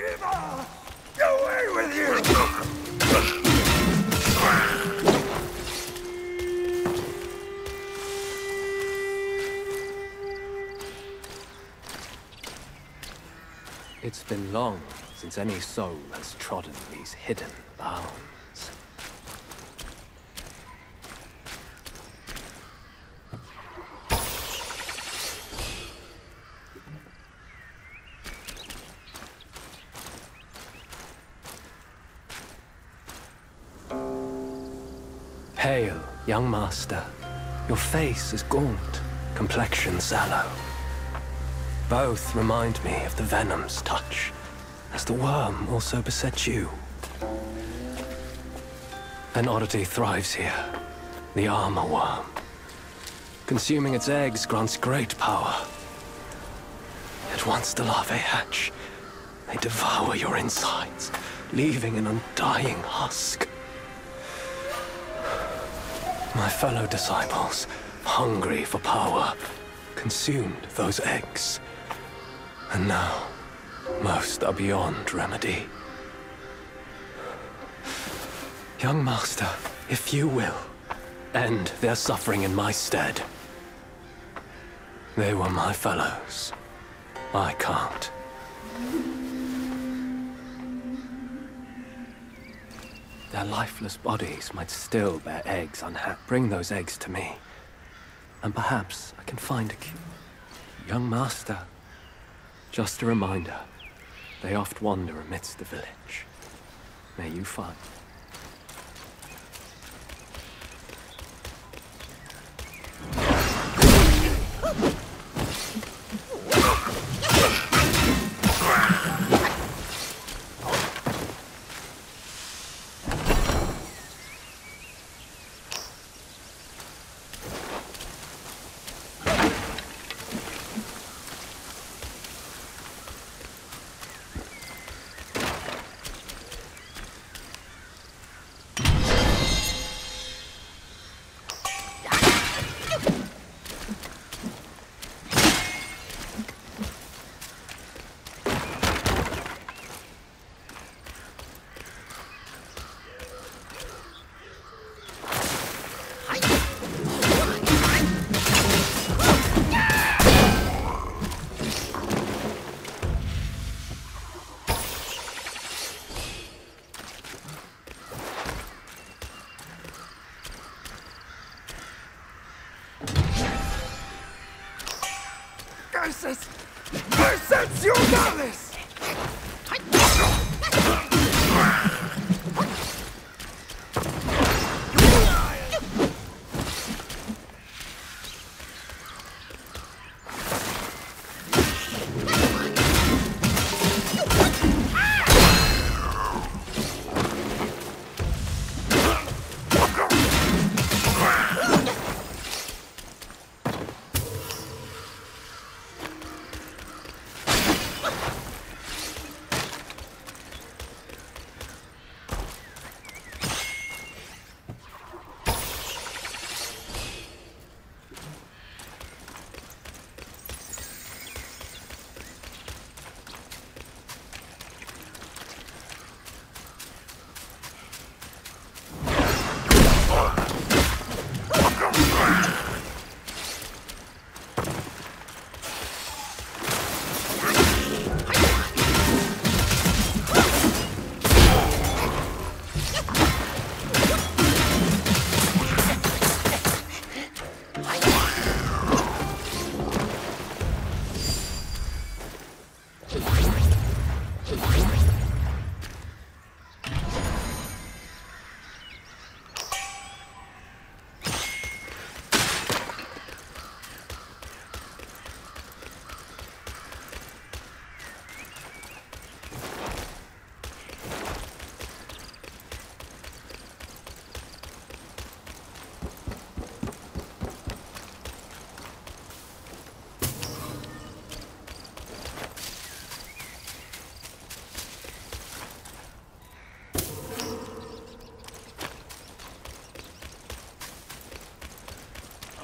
Away with you! It's been long since any soul has trodden these hidden bounds. Hail, young master. Your face is gaunt, complexion sallow. Both remind me of the venom's touch, as the worm also besets you. An oddity thrives here, the armor worm. Consuming its eggs grants great power. Yet once the larvae hatch, they devour your insides, leaving an undying husk. My fellow disciples, hungry for power, consumed those eggs. And now, most are beyond remedy. Young master, if you will, end their suffering in my stead. They were my fellows. I can't. Their lifeless bodies might still bear eggs unhatched. Bring those eggs to me, and perhaps I can find a cure. Young master, just a reminder, they oft wander amidst the village. May you find. ¡Versacionales!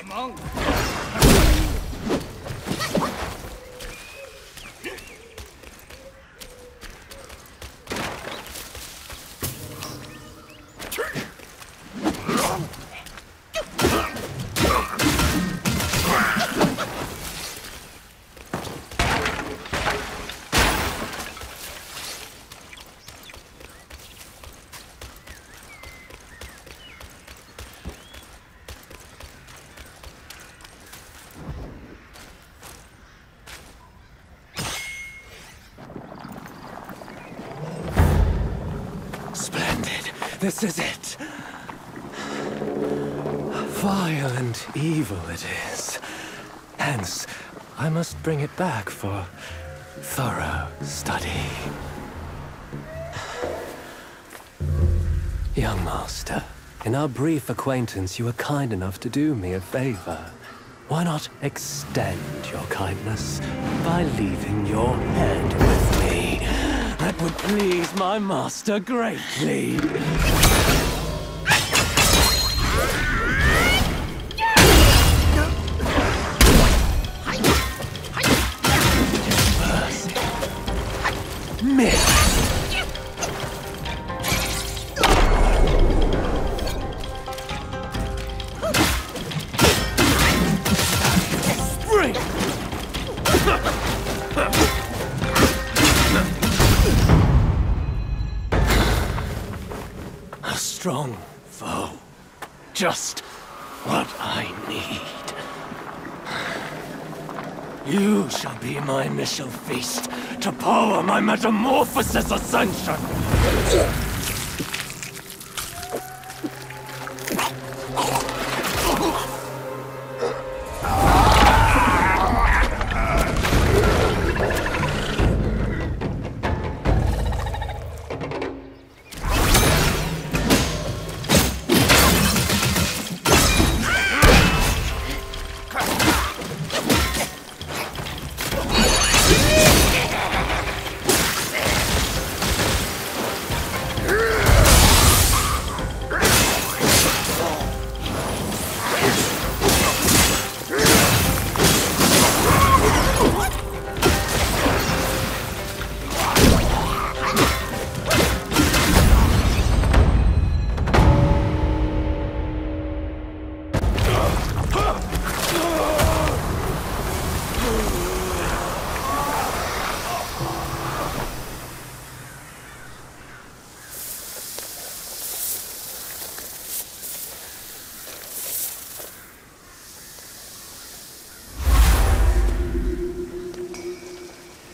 Among. This is it. Vile and evil it is. Hence, I must bring it back for thorough study. Young master, in our brief acquaintance, you were kind enough to do me a favor. Why not extend your kindness by leaving your head with me? That would please my master greatly. Miss. Spring. A strong foe. Just what I need. You shall be my initial feast to power my metamorphosis ascension.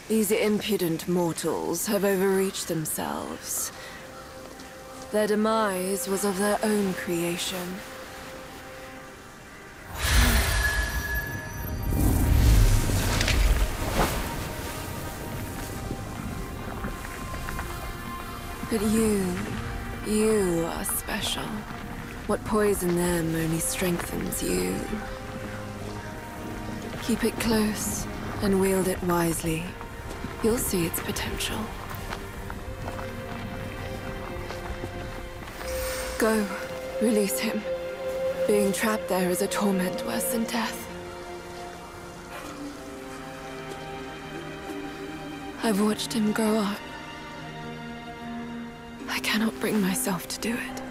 These impudent mortals have overreached themselves. Their demise was of their own creation. But you are special. What poisoned them only strengthens you. Keep it close and wield it wisely. You'll see its potential. Go, release him. Being trapped there is a torment worse than death. I've watched him grow up. I cannot bring myself to do it.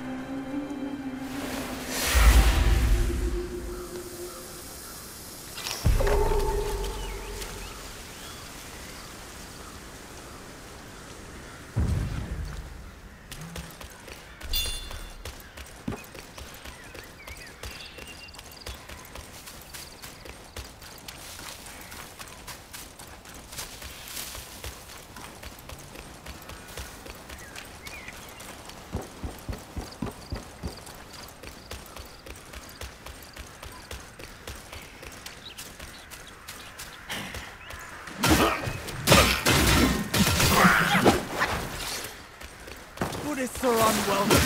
Buddhists are unwelcome.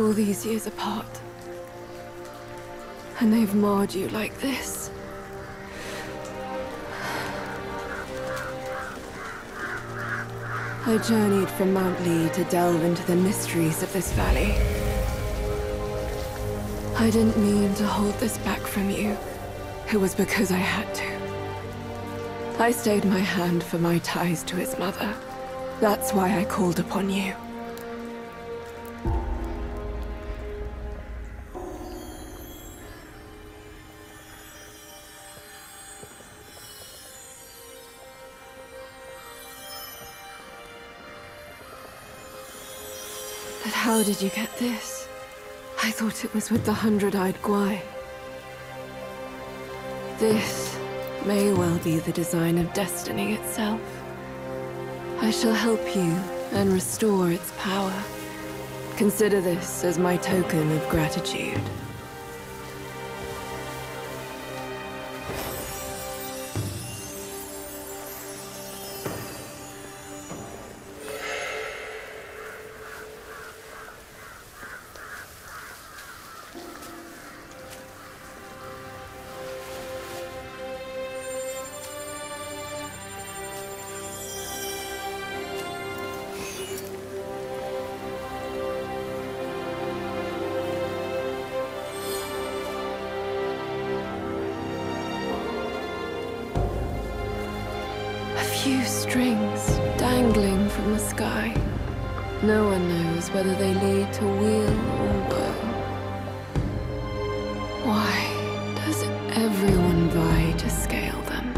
all these years apart. And they've marred you like this. I journeyed from Mount Lee to delve into the mysteries of this valley. I didn't mean to hold this back from you. It was because I had to. I stayed my hand for my ties to his mother. That's why I called upon you. But how did you get this? I thought it was with the 100-eyed Guai. This may well be the design of destiny itself. I shall help you and restore its power. Consider this as my token of gratitude. Few strings dangling from the sky. No one knows whether they lead to weal or woe. Why does everyone vie to scale them?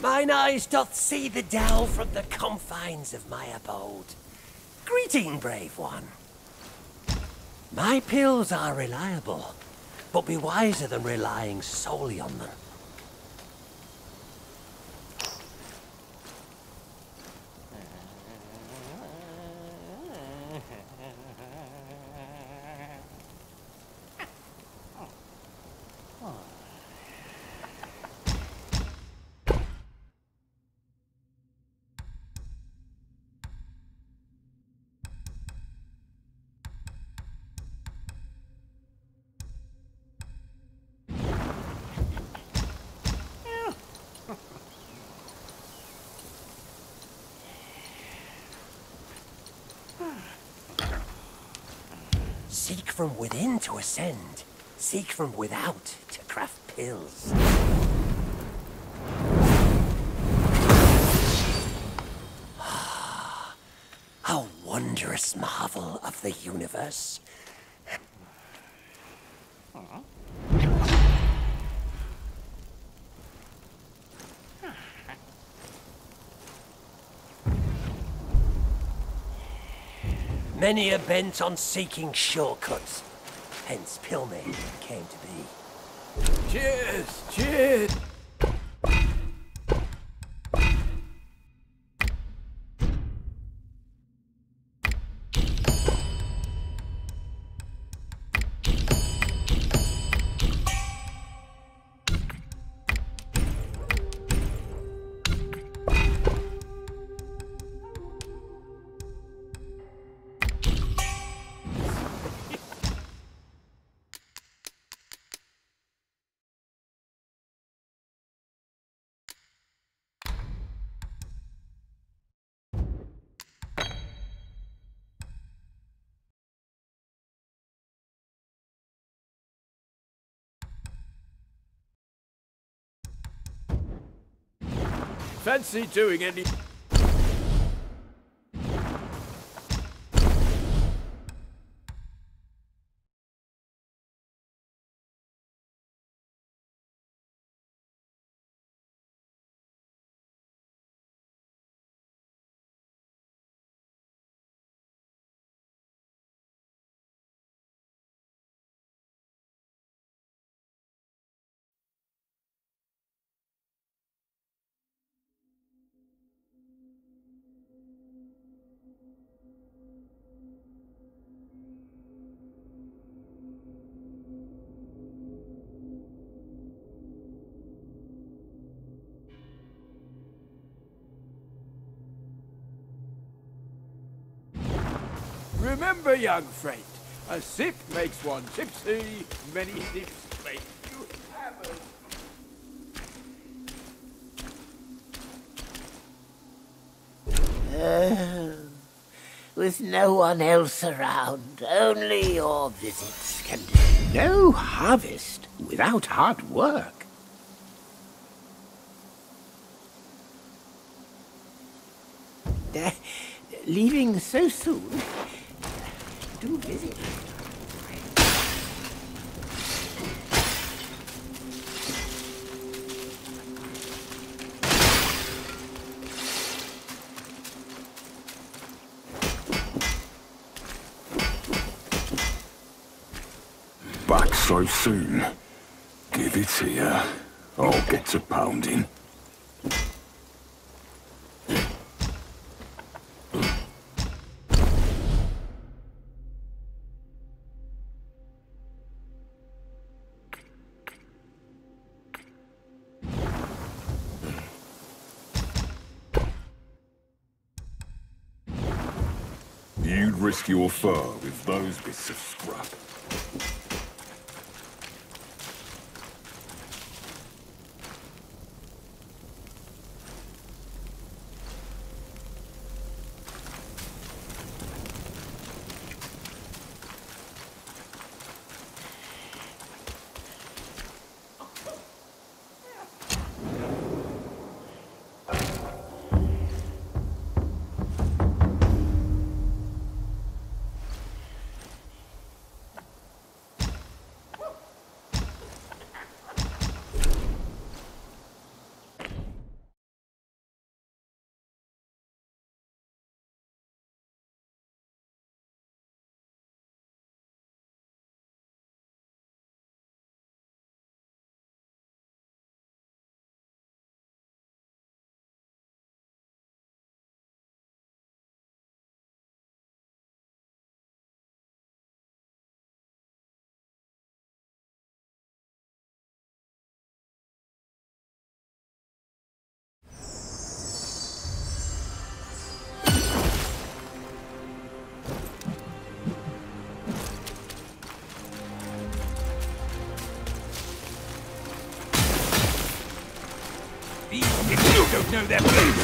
Mine eyes doth see the dell from the confines of my abode. Greeting, brave one. My pills are reliable, but be wiser than relying solely on them. Seek from within to ascend. Seek from without to craft pills. A wondrous marvel of the universe. Many are bent on seeking shortcuts. Hence pill-making came to be. Cheers! Cheers! Fancy doing any... Remember, young friend, a sip makes one tipsy, many sips make you hammered. With no one else around, only your visits can do. No harvest without hard work. Leaving so soon? Do visit. Back so soon? Give it here. I'll get to pounding. You'd risk your fur with those bits of scrap. These idiots don't know their place.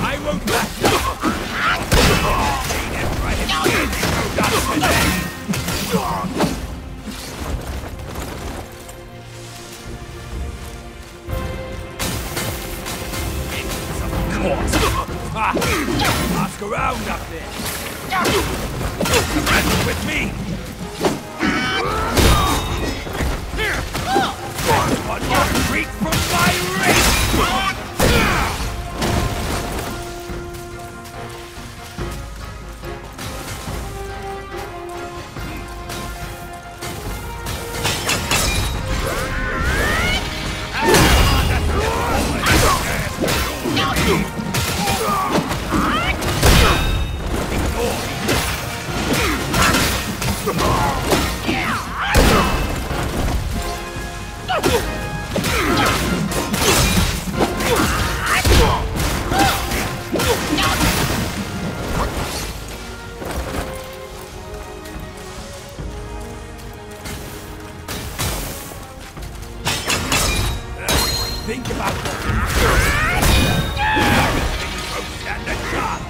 I won't back down. Ain't ever I have seen so done today. Ask around up there. Come with me. One more retreat from my race. Think about that. You won't stand a chance.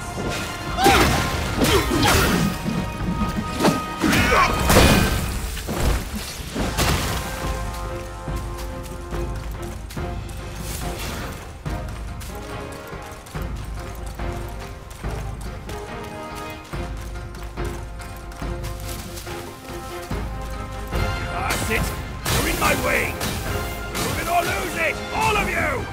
That's it. You're in my way. Move it or lose it, all of you!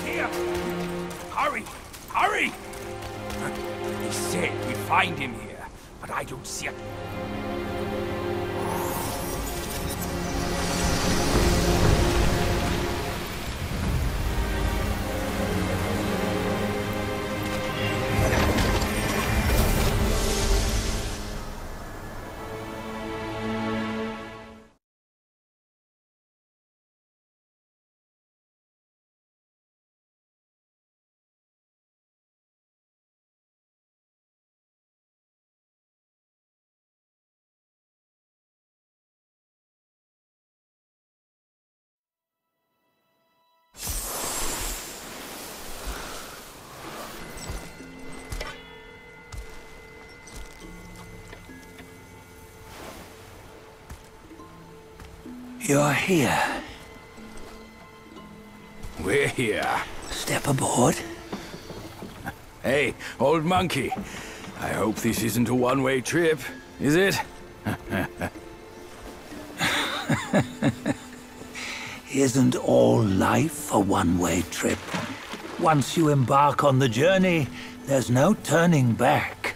here! Hurry! Hurry! He said we'd find him here, but I don't see it. You're here. We're here. Step aboard. Hey, old monkey. I hope this isn't a one-way trip, is it? Isn't all life a one-way trip? Once you embark on the journey, there's no turning back.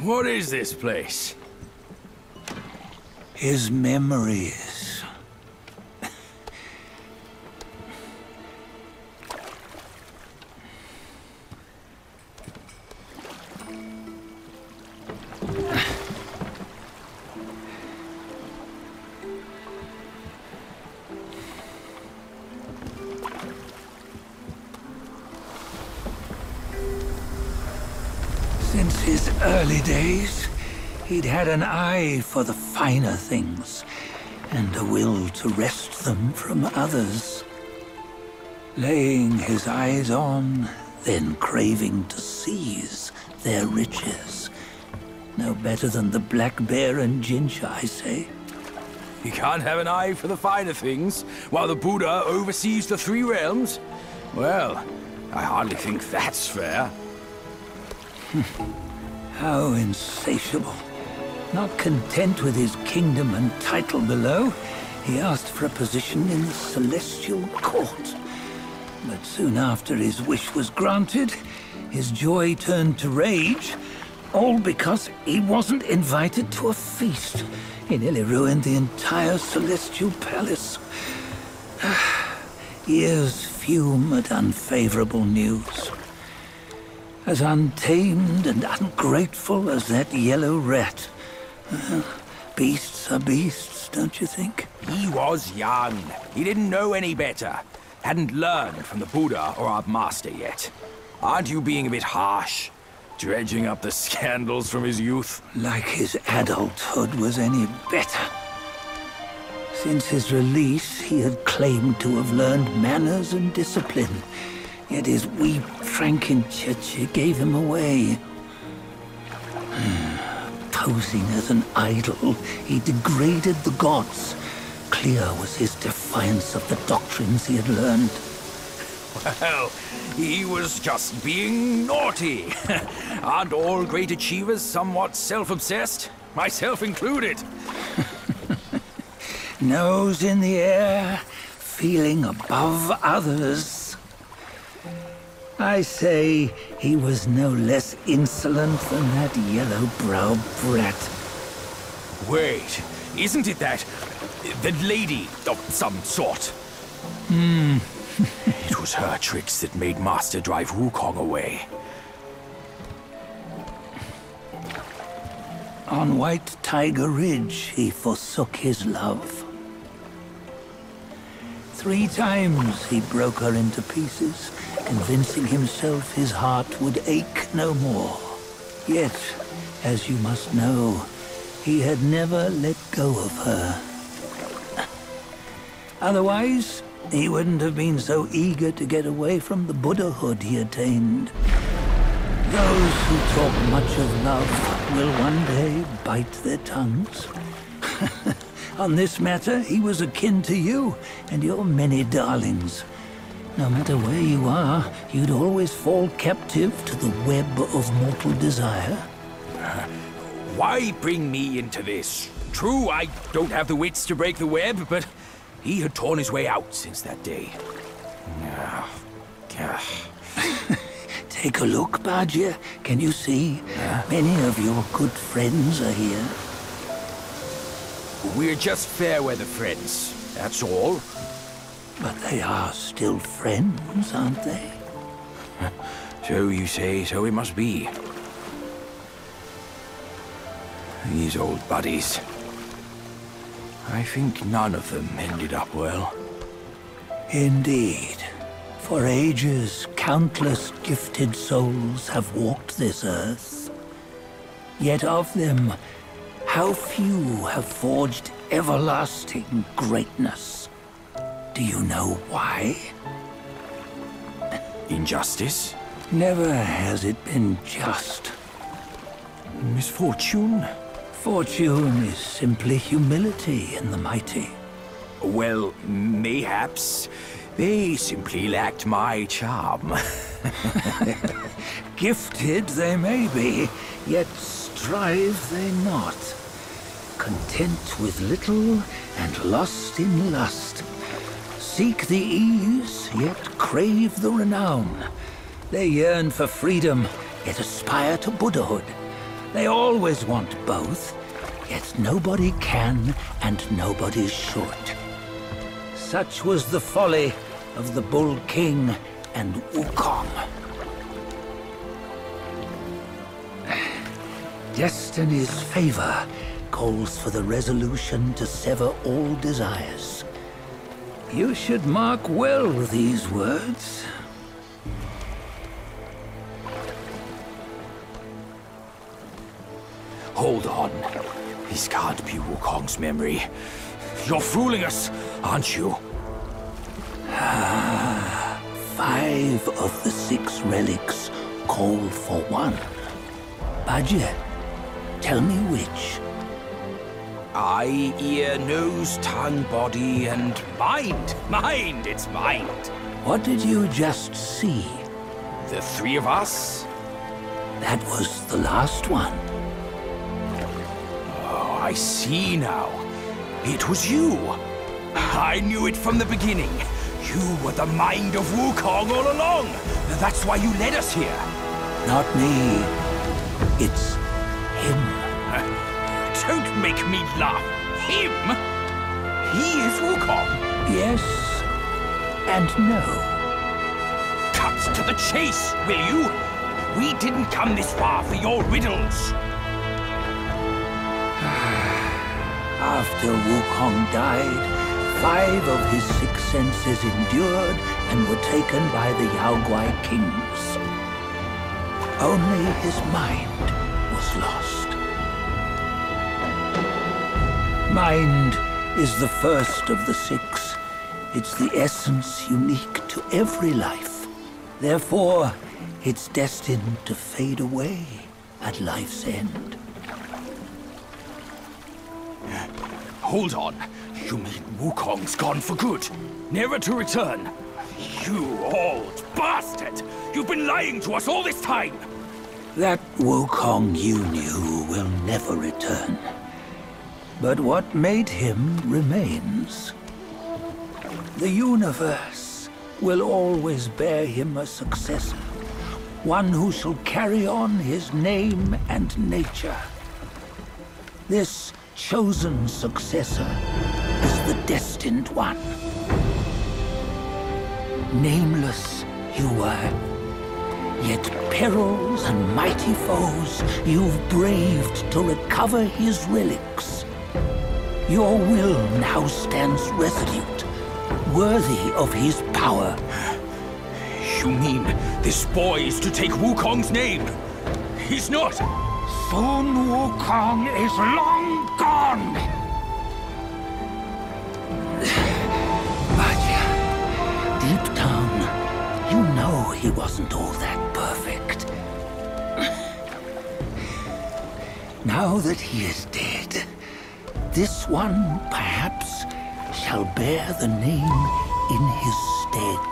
What is this place? His memories. Since his early days, he'd had an eye for the finer things, and a will to wrest them from others. Laying his eyes on, then craving to seize their riches. No better than the black bear and ginger, I say. You can't have an eye for the finer things, while the Buddha oversees the three realms? Well, I hardly think that's fair. How insatiable. Not content with his kingdom and title below, he asked for a position in the celestial court. But soon after his wish was granted, his joy turned to rage, all because he wasn't invited to a feast. He nearly ruined the entire celestial palace. Ears fume at unfavorable news. As untamed and ungrateful as that yellow rat. Beasts are beasts, don't you think? He was young. He didn't know any better. Hadn't learned from the Buddha or our master yet. Aren't you being a bit harsh? Dredging up the scandals from his youth? Like his adulthood was any better. Since his release, he had claimed to have learned manners and discipline. Yet his weak Frankenchurch gave him away. Posing as an idol, he degraded the gods. Clear was his defiance of the doctrines he had learned. Well, he was just being naughty. Aren't all great achievers somewhat self-obsessed? Myself included. Nose in the air, feeling above others. I say he was no less insolent than that yellow-browed brat. Wait, isn't it that lady of some sort? It was her tricks that made Master drive Wukong away. On White Tiger Ridge, he forsook his love. 3 times he broke her into pieces, convincing himself his heart would ache no more. Yet, as you must know, he had never let go of her. Otherwise, he wouldn't have been so eager to get away from the Buddhahood he attained. Those who talk much of love will one day bite their tongues. On this matter, he was akin to you and your many darlings. No matter where you are, you'd always fall captive to the web of mortal desire. Why bring me into this? True, I don't have the wits to break the web, but he had torn his way out since that day. Take a look, Badger. Can you see? Many of your good friends are here. We're just fair weather friends, that's all. But they are still friends, aren't they? So you say, so it must be. These old buddies. I think none of them ended up well. Indeed. For ages, countless gifted souls have walked this earth. Yet of them, how few have forged everlasting greatness? Do you know why? Injustice? Never has it been just. Misfortune? Fortune is simply humility in the mighty. Well, mayhaps. They simply lacked my charm. Gifted they may be, yet strive they not. Content with little and lost in lust. Seek the ease, yet crave the renown. They yearn for freedom, yet aspire to Buddhahood. They always want both, yet nobody can and nobody should. Such was the folly of the Bull King and Wukong. Destiny's favor calls for the resolution to sever all desires. You should mark well these words. Hold on. This can't be Wukong's memory. You're fooling us, aren't you? 5 of the 6 relics call for one. Badger, tell me which. Eye, ear, nose, tongue, body, and mind. Mind, it's mind. What did you just see? The 3 of us? That was the last one. Oh, I see now. It was you. I knew it from the beginning. You were the mind of Wukong all along. That's why you led us here. Not me. It's him. Don't make me laugh. Him? He is Wukong. Yes and no. Cut to the chase, will you? We didn't come this far for your riddles. After Wukong died, 5 of his 6 senses endured and were taken by the Yaoguai kings. Only his mind was lost. Mind is the first of the 6. It's the essence unique to every life. Therefore, it's destined to fade away at life's end. Hold on. You mean Wukong's gone for good? Never to return? You old bastard! You've been lying to us all this time! That Wukong you knew will never return. But what made him remains. The universe will always bear him a successor. One who shall carry on his name and nature. This chosen successor is the destined one. Nameless you were, yet perils and mighty foes you've braved to recover his relics. Your will now stands resolute, worthy of his power. You mean this boy is to take Wukong's name? He's not! Sun Wukong is long gone! But deep down, you know he wasn't all that perfect. Now that he is dead, this one, perhaps, shall bear the name in his stead.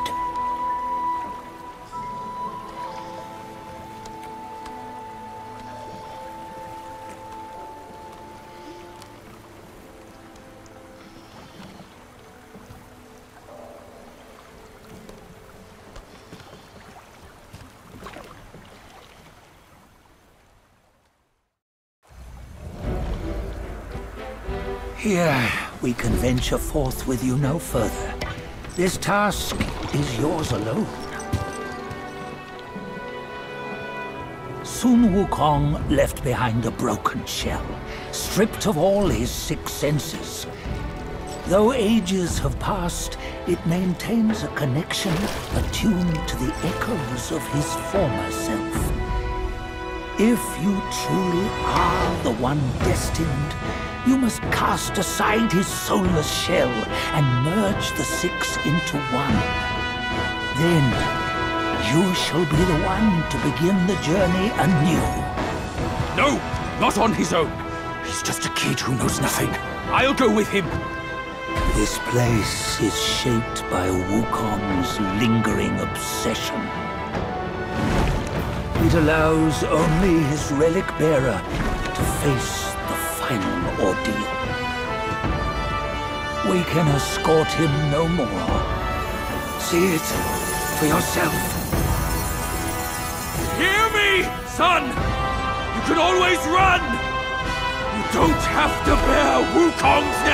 Here, we can venture forth with you no further. This task is yours alone. Sun Wukong left behind a broken shell, stripped of all his 6 senses. Though ages have passed, it maintains a connection attuned to the echoes of his former self. If you truly are the one destined, you must cast aside his soulless shell and merge the 6 into one. Then, you shall be the one to begin the journey anew. No, not on his own. He's just a kid who knows nothing. I'll go with him. This place is shaped by Wukong's lingering obsession. It allows only his relic bearer to face the final ordeal. We can escort him no more. See it for yourself. Hear me, son! You can always run! You don't have to bear Wukong's name!